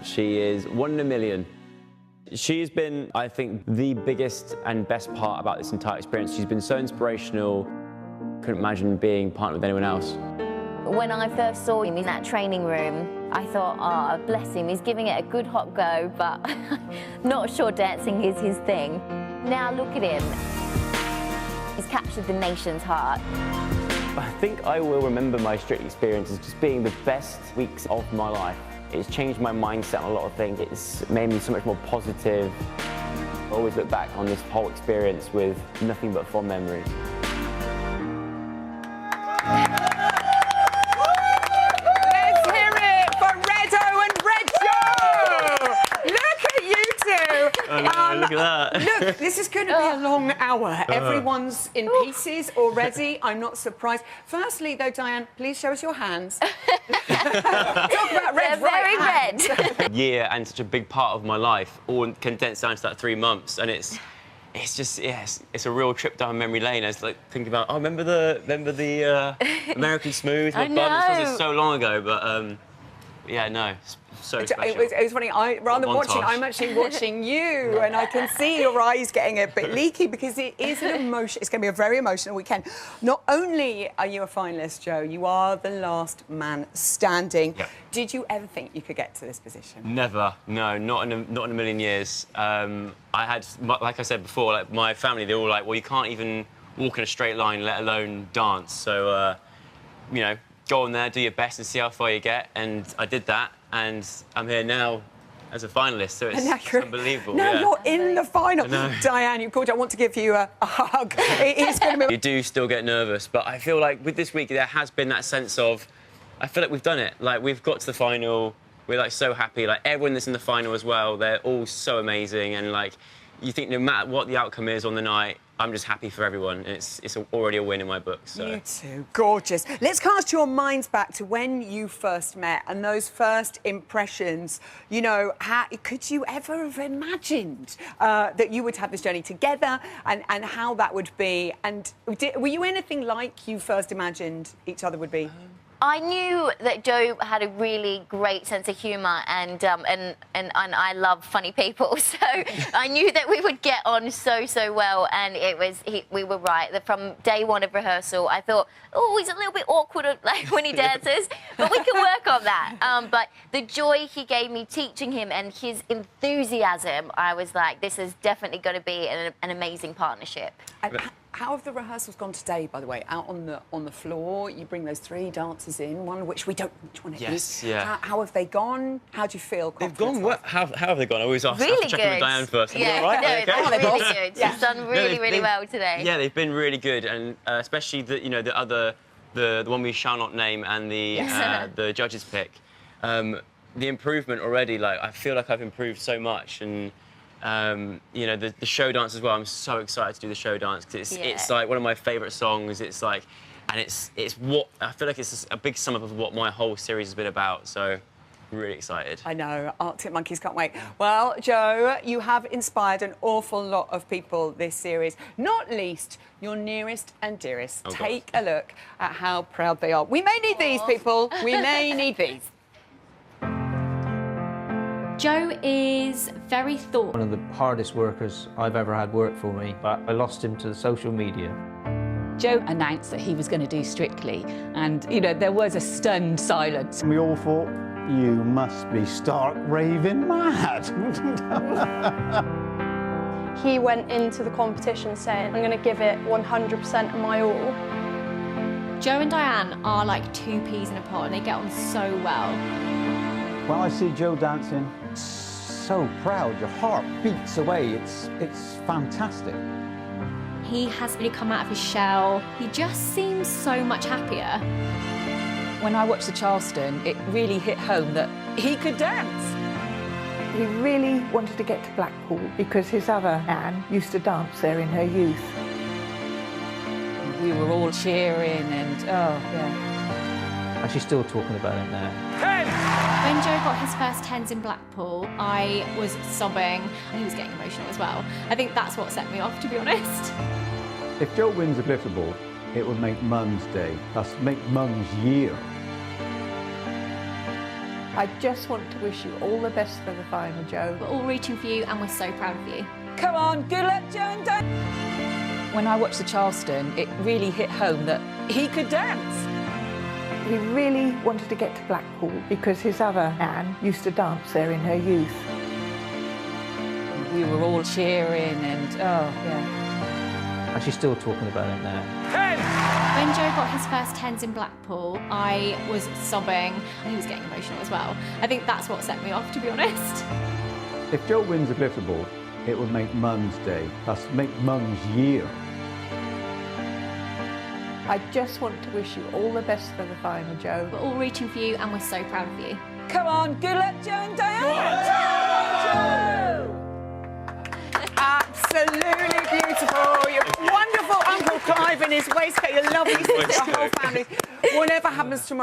She is 1 in a million. She's been, I think, the biggest and best part about this entire experience. She's been so inspirational. Couldn't imagine being partnered with anyone else. When I first saw him in that training room, I thought, oh, bless him, he's giving it a good hot go, but not sure dancing is his thing. Now look at him. He's captured the nation's heart. I think I will remember my Strictly experience as just being the best weeks of my life. It's changed my mindset on a lot of things. It's made me so much more positive. I always look back on this whole experience with nothing but fond memories. Let's hear it for Redo and Red Joe! Look at you two! Look at that. Look, this is going to be a long hour. Everyone's in pieces already. I'm not surprised. Firstly, though, Dianne, please show us your hands. Talk about red, They're very right red. Year and such a big part of my life, all condensed down to that 3 months, and it's just, yes, it's a real trip down memory lane. I was like thinking about, oh, remember the American Smooth? I My bum, this know. was so long ago, but yeah, no, it's so special. It was funny. Rather than watching, I'm actually watching you, and I can see your eyes getting a bit leaky because it is an emotion. It's going to be a very emotional weekend. Not only are you a finalist, Joe, you are the last man standing. Yep. Did you ever think you could get to this position? Never, no, not in a million years. I had, like I said before, like my family, they're all like, well, you can't even walk in a straight line, let alone dance. So, you know, go on there, do your best and see how far you get. And I did that, and I'm here now as a finalist, so it's unbelievable. Now yeah. you're in the final. Dianne, you called. I want to give you a hug. It is going to be... You do still get nervous, but I feel like with this week, there has been that sense of, I feel like we've done it. Like, we've got to the final, we're, like, so happy. Like, everyone that's in the final as well, they're all so amazing, and, like, you think no matter what the outcome is on the night, I'm just happy for everyone. It's already a win in my book. So. You two, gorgeous. Let's cast your minds back to when you first met and those first impressions. You know, could you ever have imagined that you would have this journey together and how that would be? And were you anything like you first imagined each other would be? I knew that Joe had a really great sense of humour and I love funny people, so I knew that we would get on so well, and we were right. From day one of rehearsal, I thought, oh, he's a little bit awkward like when he dances, but we can work on that. But the joy he gave me teaching him and his enthusiasm, I was like, this is definitely going to be an amazing partnership. How have the rehearsals gone today, by the way? Out on the floor, you bring those 3 dancers in, one of which we don't know which one it is. Yeah. How have they gone? How do you feel? They've gone well. How have they gone? I always ask. Really I have to check in with Dianne first. Yeah, right? no, Okay. that's really good. She's done really well today. Yeah, they've been really good, and especially the one we shall not name and the judges pick. The improvement already, like I feel like I've improved so much, and you know, the show dance as well. I'm so excited to do the show dance because it's like one of my favourite songs. It's like, and it's what I feel like it's a big sum up of what my whole series has been about. So, really excited. I know, Arctic Monkeys can't wait. Well, Joe, you have inspired an awful lot of people this series, not least your nearest and dearest. Oh, Take a look at how proud they are. We may need these, people. We may need these. Joe is very thoughtful. One of the hardest workers I've ever had work for me, but I lost him to social media. Joe announced that he was going to do Strictly, and, you know, there was a stunned silence. We all thought, you must be stark raving mad. He went into the competition saying, I'm going to give it 100% of my all. Joe and Dianne are like 2 peas in a pod, and they get on so well. When I see Joe dancing, so proud, your heart beats away. It's fantastic. He has really come out of his shell. He just seems so much happier. When I watched the Charleston, it really hit home that he could dance. He really wanted to get to Blackpool because his other Anne used to dance there in her youth. We were all cheering and, oh, yeah. And she's still talking about it now. When Joe got his first 10s in Blackpool, I was sobbing. He was getting emotional as well. I think that's what set me off, to be honest. If Joe wins the glitter ball, it would make Mum's day. That's make Mum's year. I just want to wish you all the best for the final, Joe. We're all rooting for you and we're so proud of you. Come on, good luck, Joe and Dianne. When I watched the Charleston, it really hit home that he could dance. He really wanted to get to Blackpool because his other Anne used to dance there in her youth. We were all cheering and, oh, yeah. And she's still talking about it now. When Joe got his first tens in Blackpool, I was sobbing. He was getting emotional as well. I think that's what set me off, to be honest. If Joe wins a glitter ball, it would make Mum's day. That's make Mum's year. I just want to wish you all the best for the final, Joe. We're all rooting for you and we're so proud of you. Come on, good luck, Joe and Dianne. Absolutely beautiful. Your wonderful Uncle Clive in his waistcoat, your lovely sister, your whole family. Whatever happens tomorrow.